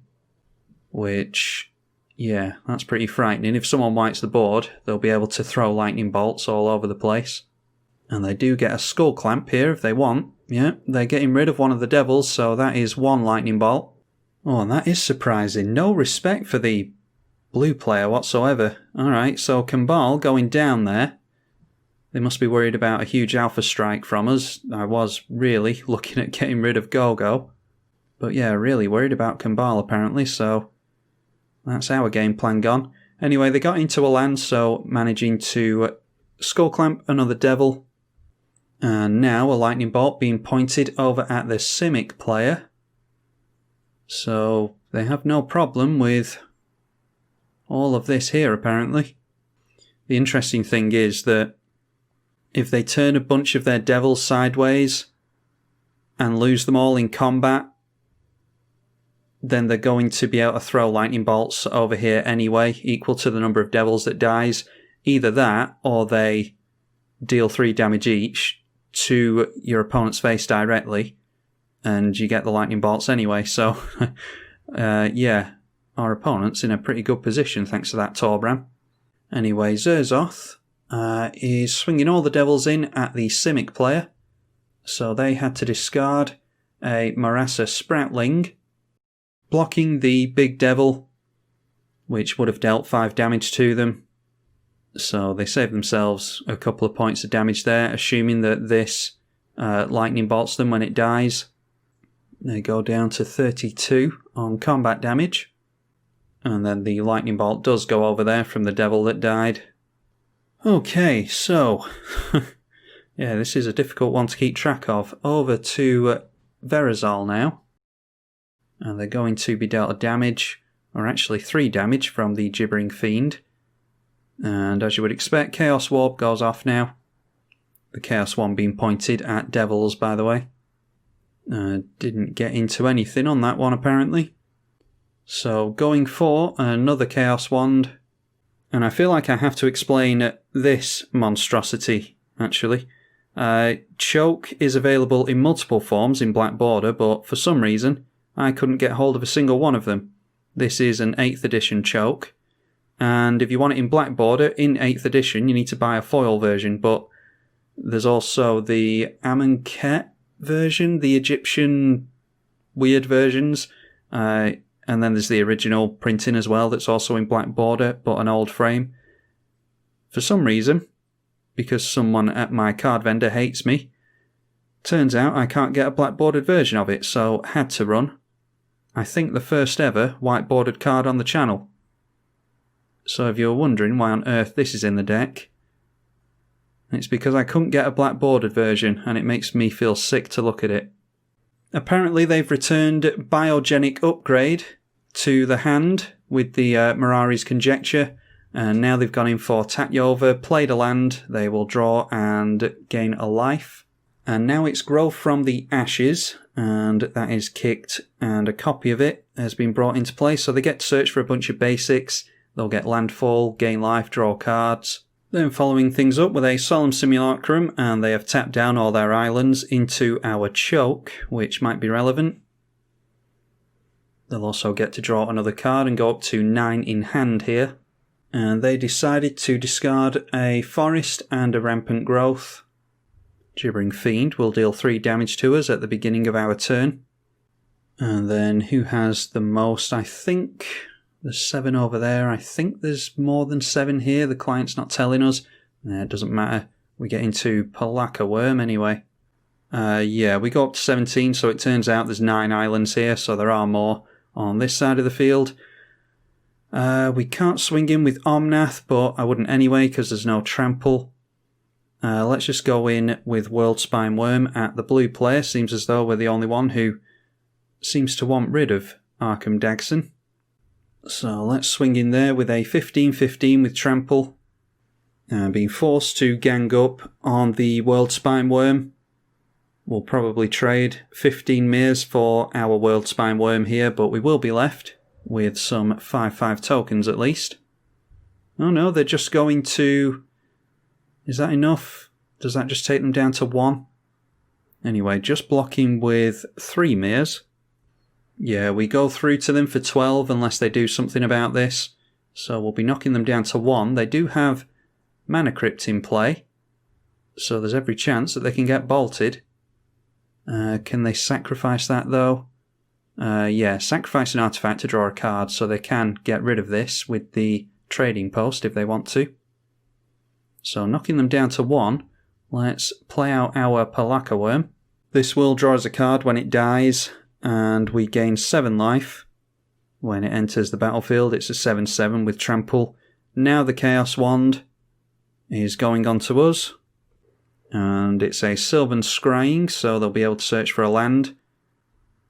which, yeah, that's pretty frightening. If someone wipes the board, they'll be able to throw lightning bolts all over the place. And they do get a Skull Clamp here if they want. Yeah, they're getting rid of one of the devils, so that is one lightning bolt. Oh, and that is surprising. No respect for the blue player whatsoever. Alright, so Kambal going down there. They must be worried about a huge alpha strike from us. I was really looking at getting rid of Gogo. But yeah, really worried about Kambal apparently, so that's our game plan gone. Anyway, they got into a land, so managing to Skull Clamp another devil. And now a lightning bolt being pointed over at the Simic player. So they have no problem with all of this here apparently. The interesting thing is that if they turn a bunch of their devils sideways and lose them all in combat, then they're going to be able to throw lightning bolts over here anyway, equal to the number of devils that dies. Either that, or they deal 3 damage each to your opponent's face directly, and you get the lightning bolts anyway. So, yeah, our opponent's in a pretty good position thanks to that Torbran. Anyway, Zurzoth is swinging all the devils in at the Simic player. So they had to discard a Marasa Sproutling, blocking the big devil, which would have dealt 5 damage to them. So they saved themselves a couple of points of damage there, assuming that this lightning bolts them when it dies. They go down to 32 on combat damage. And then the lightning bolt does go over there from the devil that died. Okay, so yeah, this is a difficult one to keep track of. Over to Verazol now. And they're going to be dealt a damage, or actually 3 damage from the Gibbering Fiend. And as you would expect, Chaos Warp goes off now. The Chaos one being pointed at devils, by the way. Didn't get into anything on that one, apparently. So going for another Chaos Wand. And I feel like I have to explain this monstrosity, actually. Choke is available in multiple forms in Black Border, but for some reason, I couldn't get hold of a single one of them. This is an 8th edition Choke. And if you want it in Black Border, in 8th edition, you need to buy a foil version, but there's also the Amonkhet version, the Egyptian weird versions, and then there's the original printing as well that's also in Black Border, but an old frame. For some reason, because someone at my card vendor hates me, turns out I can't get a black bordered version of it, so had to run, I think, the first ever white bordered card on the channel. So if you're wondering why on earth this is in the deck, it's because I couldn't get a black bordered version, and it makes me feel sick to look at it. Apparently they've returned Biogenic Upgrade to the hand with the Mirari's Conjecture, and now they've gone in for Tatyova, played a land, they will draw and gain a life. And now it's Growth from the Ashes, and that is kicked, and a copy of it has been brought into play, so they get to search for a bunch of basics. They'll get landfall, gain life, draw cards. Then following things up with a Solemn Simulacrum, and they have tapped down all their islands into our Choke, which might be relevant. They'll also get to draw another card and go up to 9 in hand here. And they decided to discard a Forest and a Rampant Growth. Gibbering Fiend will deal 3 damage to us at the beginning of our turn. And then who has the most? I think there's 7 over there. I think there's more than 7 here. The client's not telling us. It doesn't matter. We get into Palaka Worm anyway. Yeah, we go up to 17, so it turns out there's 9 islands here, so there are more on this side of the field. We can't swing in with Omnath, but I wouldn't anyway because there's no trample. Let's just go in with World Spine Worm at the blue player. Seems as though we're the only one who seems to want rid of Arcum Dagsson. So let's swing in there with a 15-15 with trample. Being forced to gang up on the World Spine Worm. We'll probably trade 15 Mirs for our World Spine Worm here, but we will be left with some 5/5 tokens at least. Oh no, they're just going to... Is that enough? Does that just take them down to 1? Anyway, just blocking with 3 Mirs. Yeah, we go through to them for 12 unless they do something about this. So we'll be knocking them down to 1. They do have Mana Crypt in play, so there's every chance that they can get bolted. Can they sacrifice that though? Yeah, sacrifice an artifact to draw a card, so they can get rid of this with the trading post if they want to. So knocking them down to 1, let's play out our Palaka Worm. This will draw us a card when it dies, and we gain 7 life. When it enters the battlefield, it's a 7/7 with trample. Now the Chaos Wand is going on to us, and it's a Sylvan Scrying, so they'll be able to search for a land.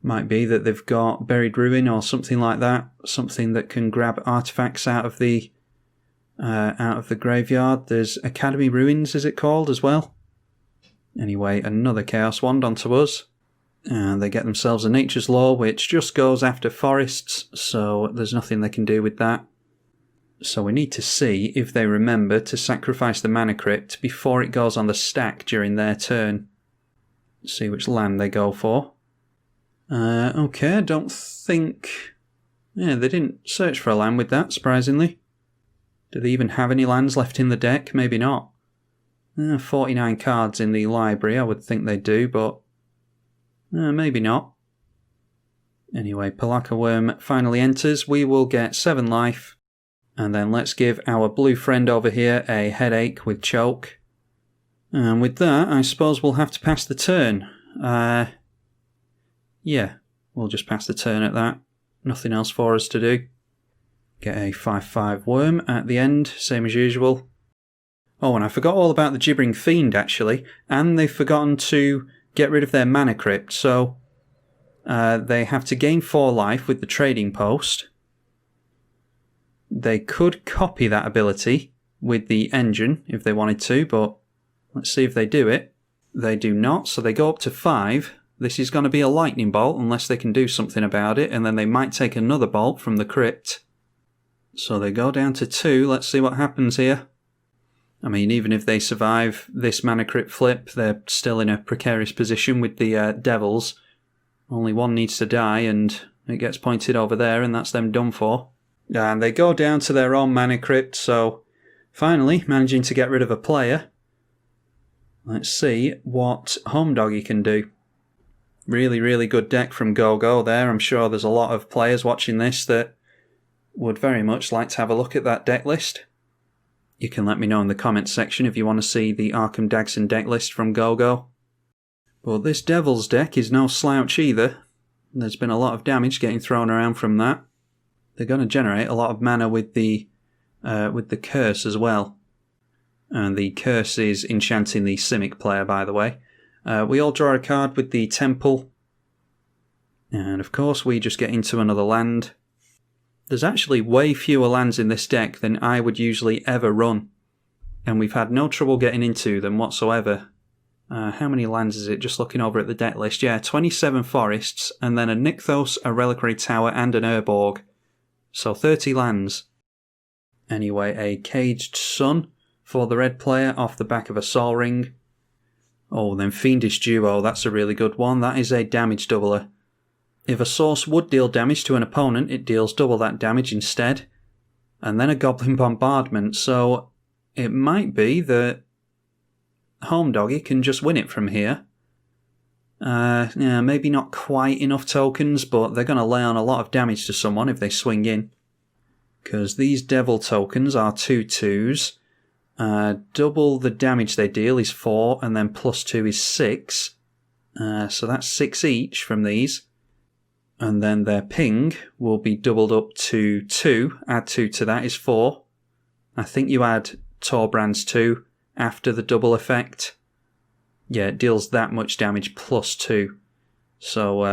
Might be that they've got Buried Ruin or something like that, something that can grab artifacts out of the graveyard. There's Academy Ruins, is it called, as well? Anyway, another Chaos Wand onto us. And they get themselves a Nature's Law, which just goes after forests, so there's nothing they can do with that. So we need to see if they remember to sacrifice the Mana Crypt before it goes on the stack during their turn. See which land they go for. Okay, I don't think... Yeah, they didn't search for a land with that, surprisingly. Do they even have any lands left in the deck? Maybe not. 49 cards in the library, I would think they do, but... maybe not. Anyway, Palaka Worm finally enters. We will get 7 life. And then let's give our blue friend over here a headache with choke. And with that, I suppose we'll have to pass the turn. Yeah, we'll just pass the turn at that. Nothing else for us to do. Get a 5/5 worm at the end, same as usual. Oh, and I forgot all about the Gibbering Fiend, actually. And they've forgotten to get rid of their Mana Crypt, so they have to gain 4 life with the trading post. They could copy that ability with the engine if they wanted to, but let's see if they do it. They do not, so they go up to 5. This is going to be a lightning bolt unless they can do something about it, and then they might take another bolt from the crypt. So they go down to 2. Let's see what happens here. I mean, even if they survive this Mana Crypt flip, they're still in a precarious position with the devils. Only one needs to die, and it gets pointed over there, and that's them done for. And they go down to their own Mana Crypt, so finally managing to get rid of a player. Let's see what Home Doggy can do. Really, really good deck from GoGo there. I'm sure there's a lot of players watching this that would very much like to have a look at that deck list. You can let me know in the comments section if you want to see the Arcum Dagsson deck list from GoGo. But this Devil's deck is no slouch either. There's been a lot of damage getting thrown around from that. They're going to generate a lot of mana with the Curse as well. And the Curse is enchanting the Simic player, by the way. We all draw a card with the Temple. And of course we just get into another land. There's actually way fewer lands in this deck than I would usually ever run. And we've had no trouble getting into them whatsoever. How many lands is it? Just looking over at the deck list. Yeah, 27 forests, and then a Nykthos, a Reliquary Tower, and an Urborg. So 30 lands. Anyway, a Caged Sun for the red player off the back of a Sol Ring. Oh, then Fiendish Duo, that's a really good one. That is a damage doubler. If a source would deal damage to an opponent, it deals double that damage instead. And then a Goblin Bombardment, so it might be that Home Doggy can just win it from here. Yeah, maybe not quite enough tokens, but they're going to lay on a lot of damage to someone if they swing in. Because these Devil tokens are 2/2s. Double the damage they deal is 4, and then +2 is 6. So that's 6 each from these. And then their ping will be doubled up to 2. Add 2 to that is 4. I think you add Torbrand's 2 after the double effect. Yeah, it deals that much damage plus 2. So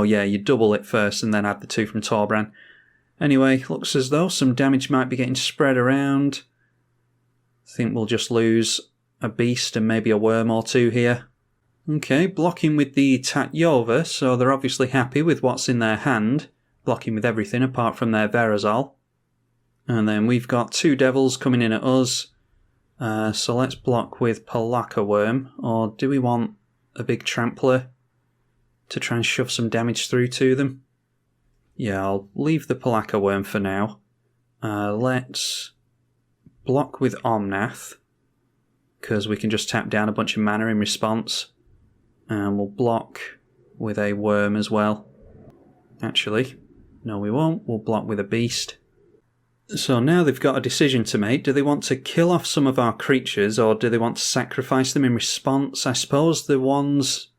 yeah, you double it first and then add the 2 from Torbrand. Anyway, looks as though some damage might be getting spread around. I think we'll just lose a beast and maybe a worm or 2 here. Okay, blocking with the Tatyova, so they're obviously happy with what's in their hand. Blocking with everything apart from their Verazol. And then we've got 2 devils coming in at us. So let's block with Palaka Worm. Or do we want a big Trampler to try and shove some damage through to them? Yeah, I'll leave the Palaka Worm for now. Let's block with Omnath, because we can just tap down a bunch of mana in response. And we'll block with a worm as well. Actually, no we won't. We'll block with a beast. So now they've got a decision to make. Do they want to kill off some of our creatures, or do they want to sacrifice them in response? I suppose the ones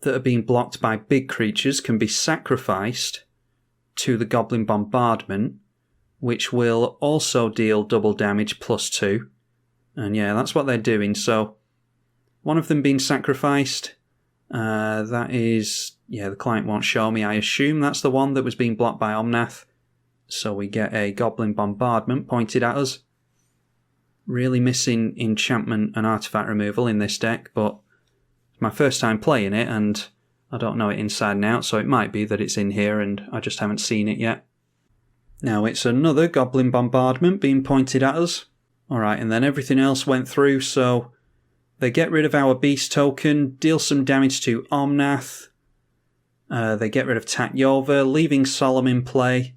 that are being blocked by big creatures can be sacrificed to the Goblin Bombardment, which will also deal double damage plus 2. And yeah, that's what they're doing. So one of them being sacrificed, that is, yeah, the client won't show me. I assume that's the one that was being blocked by Omnath. So we get a Goblin Bombardment pointed at us. Really missing enchantment and artifact removal in this deck, but it's my first time playing it and I don't know it inside and out, so it might be that it's in here and I just haven't seen it yet. Now it's another Goblin Bombardment being pointed at us. Alright, and then everything else went through, so they get rid of our beast token, deal some damage to Omnath. They get rid of Tatyova, leaving Solemn in play.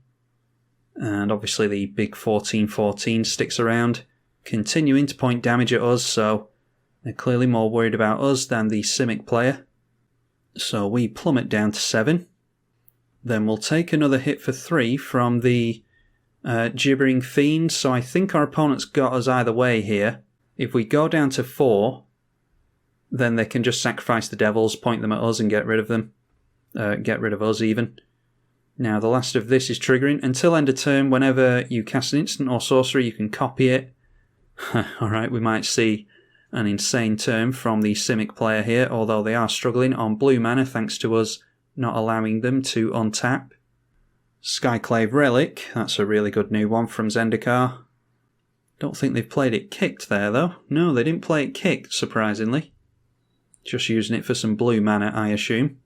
And obviously the big 14/14 sticks around, continuing to point damage at us, so they're clearly more worried about us than the Simic player. So we plummet down to 7. Then we'll take another hit for 3 from the Gibbering Fiend, so I think our opponent's got us either way here. If we go down to 4, then they can just sacrifice the devils, point them at us and get rid of them. Get rid of us even. Now the last of this is triggering. Until end of turn, whenever you cast an instant or sorcery, you can copy it. Alright, we might see an insane turn from the Simic player here, although they are struggling on blue mana thanks to us not allowing them to untap. Skyclave Relic, that's a really good new one from Zendikar. Don't think they've played it kicked there though. No, they didn't play it kicked, surprisingly. Just using it for some blue mana, I assume.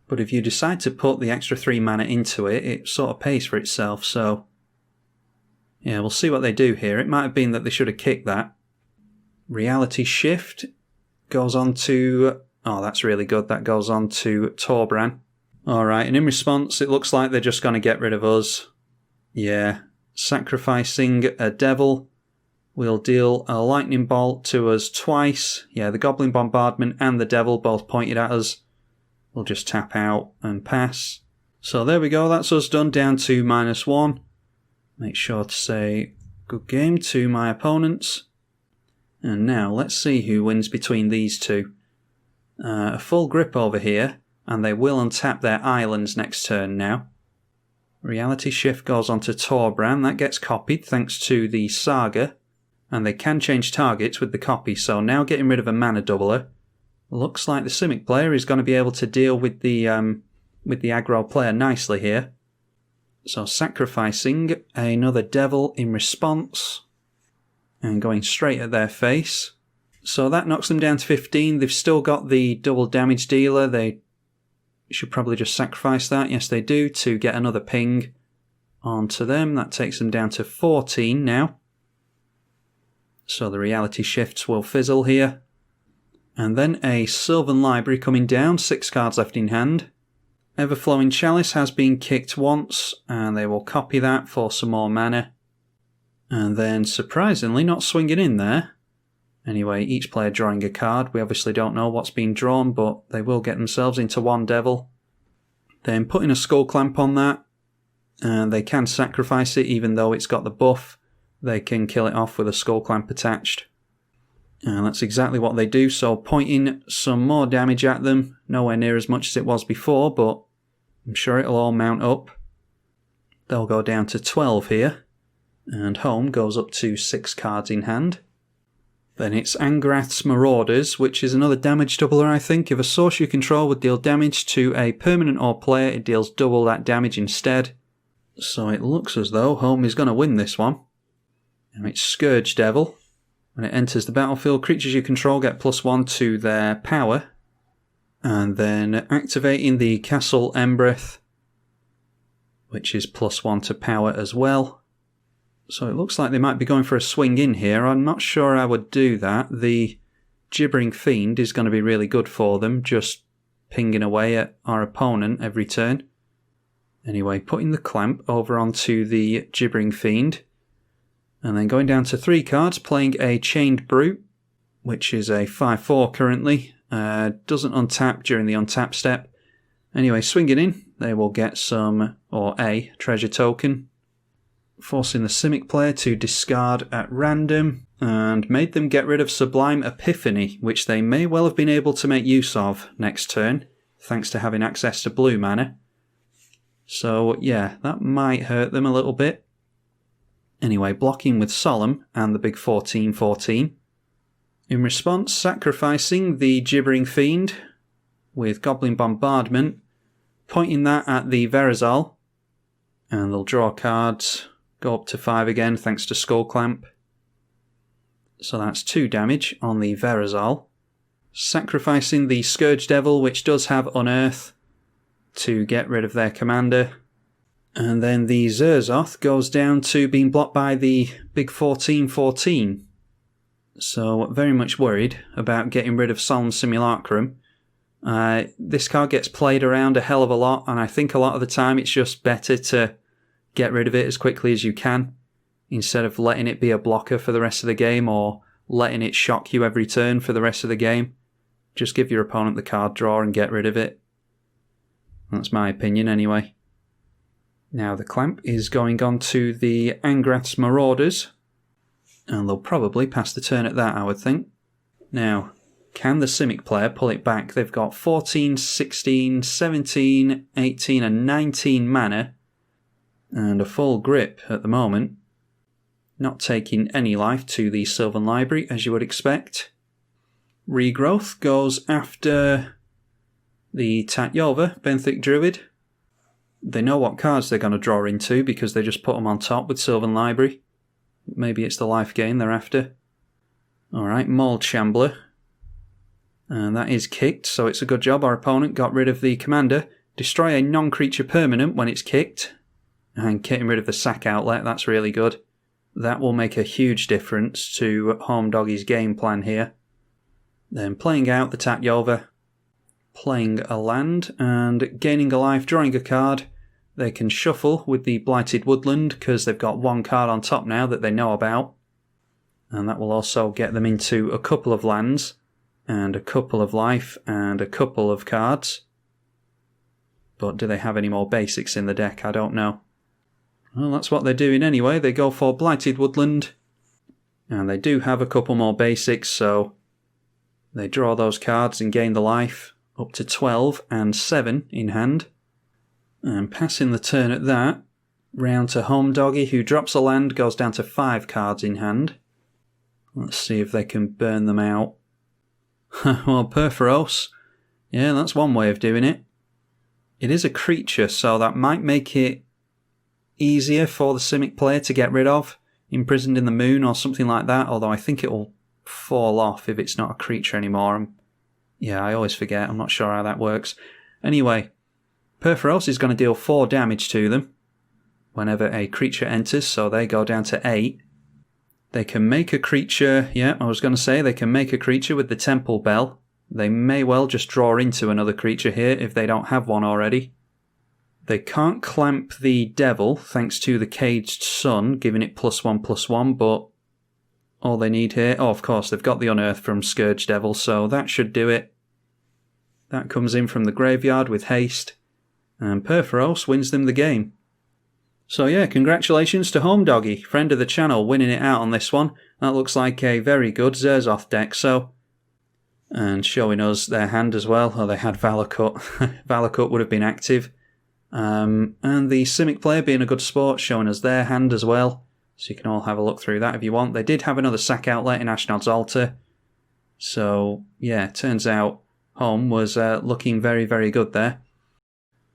But if you decide to put the extra 3 mana into it, it sort of pays for itself, so yeah, we'll see what they do here. It might have been that they should have kicked that. Reality Shift goes on to... oh, that's really good. That goes on to Torbrand. Alright, and in response, it looks like they're just going to get rid of us. Yeah, sacrificing a devil will deal a lightning bolt to us twice. Yeah, the Goblin Bombardment and the devil both pointed at us. We'll just tap out and pass. So there we go, that's us done, down to -1. Make sure to say good game to my opponents. And now let's see who wins between these two. A full grip over here, and they will untap their islands next turn now. Reality Shift goes on to Torbrand, that gets copied thanks to the Saga. And they can change targets with the copy, so now getting rid of a mana doubler. Looks like the Simic player is going to be able to deal with the aggro player nicely here. So sacrificing another devil in response. And going straight at their face. So that knocks them down to 15. They've still got the double damage dealer. They should probably just sacrifice that. Yes, they do, to get another ping onto them. That takes them down to 14 now. So the reality shifts will fizzle here. And then a Sylvan Library coming down, 6 cards left in hand. Everflowing Chalice has been kicked once, and they will copy that for some more mana. And then, surprisingly, not swinging in there. Anyway, each player drawing a card. We obviously don't know what's been drawn, but they will get themselves into 1 devil. Then putting a Skull Clamp on that, and they can sacrifice it even though it's got the buff. They can kill it off with a Skull Clamp attached. And that's exactly what they do, so pointing some more damage at them, nowhere near as much as it was before, but I'm sure it'll all mount up. They'll go down to 12 here, and home goes up to 6 cards in hand. Then it's Angrath's Marauders, which is another damage doubler, I think. If a source you control would deal damage to a permanent or player, it deals double that damage instead. So it looks as though home is going to win this one. Now it's Scourge Devil. When it enters the battlefield, creatures you control get +1 to their power. And then activating the Castle Embereth, which is +1 to power as well. So it looks like they might be going for a swing in here. I'm not sure I would do that. The Gibbering Fiend is going to be really good for them, just pinging away at our opponent every turn. Anyway, putting the Clamp over onto the Gibbering Fiend. And then going down to 3 cards, playing a Chained Brute, which is a 5/4 currently. Doesn't untap during the untap step. Anyway, swinging in, they will get some, or a treasure token. Forcing the Simic player to discard at random, and made them get rid of Sublime Epiphany, which they may well have been able to make use of next turn, thanks to having access to blue mana. So yeah, that might hurt them a little bit. Anyway, blocking with Solemn and the big 14/14. In response, sacrificing the Gibbering Fiend with Goblin Bombardment, pointing that at the Verazol, and they'll draw cards. Go up to 5 again thanks to Skull Clamp. So that's 2 damage on the Verazol. Sacrificing the Scourge Devil, which does have Unearth, to get rid of their commander. And then the Zurzoth goes down to being blocked by the big 14/14. So very much worried about getting rid of Solemn Simulacrum. This card gets played around a hell of a lot, and I think a lot of the time it's just better to get rid of it as quickly as you can, instead of letting it be a blocker for the rest of the game or letting it shock you every turn for the rest of the game. Just give your opponent the card draw and get rid of it. That's my opinion anyway. Now the Clamp is going on to the Angrath's Marauders, and they'll probably pass the turn at that, I would think. Now, can the Simic player pull it back? They've got 14, 16, 17, 18 and 19 mana, and a full grip at the moment. Not taking any life to the Sylvan Library, as you would expect. Regrowth goes after the Tatyova, Benthic Druid. They know what cards they're going to draw into because they just put them on top with Sylvan Library. Maybe it's the life gain they're after. Alright, Mold Shambler. And that is kicked, so it's a good job our opponent got rid of the commander. Destroy a non-creature permanent when it's kicked. And getting rid of the sack outlet, that's really good. That will make a huge difference to Home Doggy's game plan here. Then playing out the Tatyova, playing a land, and gaining a life, drawing a card. They can shuffle with the Blighted Woodland, because they've got 1 card on top now that they know about. And that will also get them into a couple of lands, and a couple of life, and a couple of cards. But do they have any more basics in the deck? I don't know. Well, that's what they're doing anyway. They go for Blighted Woodland. And they do have a couple more basics, so they draw those cards and gain the life. Up to 12 and 7 in hand. And passing the turn at that, round to Home Doggy, who drops a land, goes down to 5 cards in hand. Let's see if they can burn them out. Well, Perforos. Yeah, that's one way of doing it. It is a creature, so that might make it easier for the Simic player to get rid of. Imprisoned in the Moon or something like that, although I think it will fall off if it's not a creature anymore. Yeah, I always forget. I'm not sure how that works. Anyway, Perforos is going to deal 4 damage to them whenever a creature enters, so they go down to 8. They can make a creature... Yeah, I was going to say they can make a creature with the Temple Bell. They may well just draw into another creature here if they don't have one already. They can't clamp the Devil thanks to the Caged Sun, giving it +1/+1, but all they need here... Oh, of course, they've got the Unearth from Scourge Devil, so that should do it. That comes in from the graveyard with haste, and Perforos wins them the game. So yeah, congratulations to Home Doggy, friend of the channel, winning it out on this one. That looks like a very good Zurzoth deck, so. And showing us their hand as well. Oh, they had Valakut. Valakut would have been active. And the Simic player being a good sport, showing us their hand as well. So you can all have a look through that if you want. They did have another sack outlet in Ashnod's Altar. So, yeah, turns out home was looking very, very good there.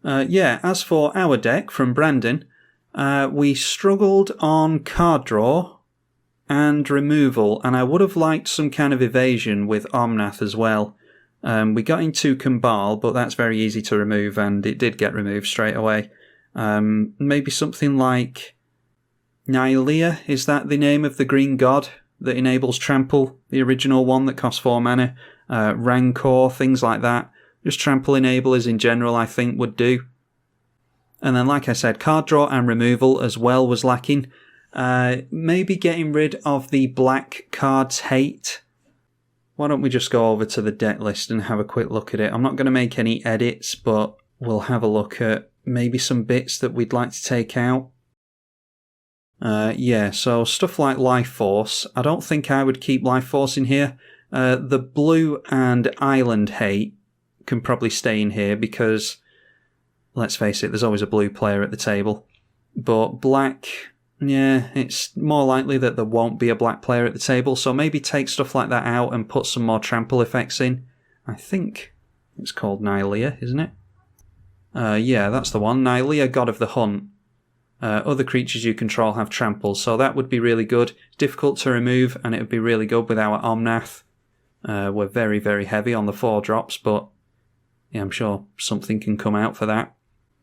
Yeah, as for our deck from Brandon, we struggled on card draw and removal, and I would have liked some kind of evasion with Omnath as well. We got into Kambal, but that's very easy to remove, and it did get removed straight away. Maybe something like Nylea, is that the name of the green god that enables Trample, the original one that costs 4 mana? Rancor, things like that. Just Trample enablers in general, I think, would do. And then, like I said, card draw and removal as well was lacking. Maybe getting rid of the black cards hate. Why don't we just go over to the deck list and have a quick look at it? I'm not going to make any edits, but we'll have a look at maybe some bits that we'd like to take out. Yeah, so stuff like Life Force. I don't think I would keep Life Force in here. The blue and Island hate can probably stay in here because, let's face it, there's always a blue player at the table. But black, yeah, it's more likely that there won't be a black player at the table, so maybe take stuff like that out and put some more trample effects in. I think it's called Nylea, isn't it? Yeah, that's the one. Nylea, God of the Hunt. Other creatures you control have trample, so that would be really good. It's difficult to remove, and it would be really good with our Omnath. We're very, very heavy on the 4 drops, but yeah, I'm sure something can come out for that.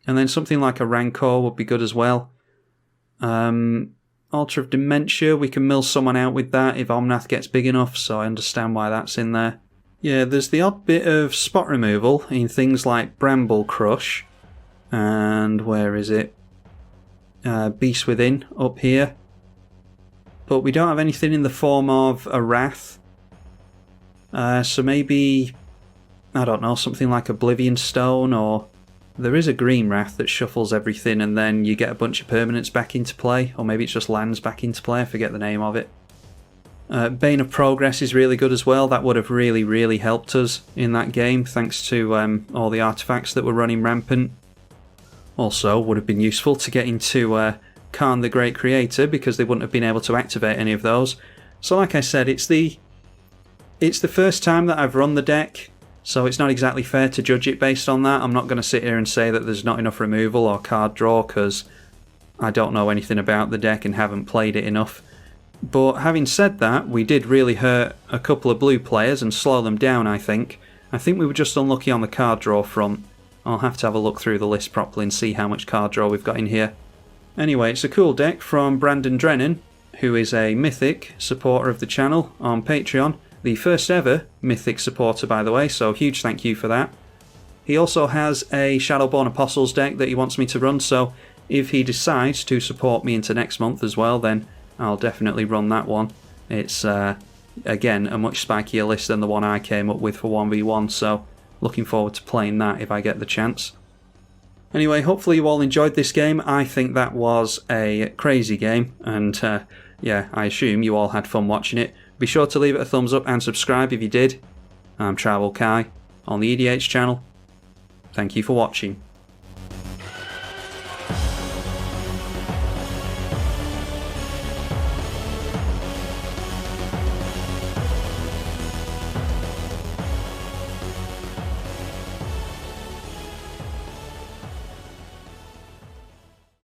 And then something like a Rancor would be good as well. Altar of Dementia, we can mill someone out with that if Omnath gets big enough, so I understand why that's in there. Yeah, there's the odd bit of spot removal in things like Bramble Crush, and where is it? Beast Within, up here. But we don't have anything in the form of a Wrath. So maybe, I don't know, something like Oblivion Stone, or there is a green Wrath that shuffles everything and then you get a bunch of permanents back into play, or maybe it's just lands back into play, I forget the name of it. Bane of Progress is really good as well. That would have really, really helped us in that game, thanks to all the artifacts that were running rampant. Also, would have been useful to get into Khan the Great Creator, because they wouldn't have been able to activate any of those. So like I said, it's the first time that I've run the deck, so it's not exactly fair to judge it based on that. I'm not going to sit here and say that there's not enough removal or card draw, because I don't know anything about the deck and haven't played it enough. But having said that, we did really hurt a couple of blue players and slow them down, I think. I think we were just unlucky on the card draw front. I'll have to have a look through the list properly and see how much card draw we've got in here. Anyway, it's a cool deck from Brandon Drennan, who is a Mythic supporter of the channel on Patreon. The first ever Mythic supporter, by the way, so huge thank you for that. He also has a Shadowborn Apostles deck that he wants me to run, so if he decides to support me into next month as well, then I'll definitely run that one. It's, again, a much spikier list than the one I came up with for 1v1, so looking forward to playing that if I get the chance. Anyway, hopefully you all enjoyed this game. I think that was a crazy game, and yeah, I assume you all had fun watching it. Be sure to leave it a thumbs up and subscribe if you did. I'm tribalkai on the EDH channel. Thank you for watching.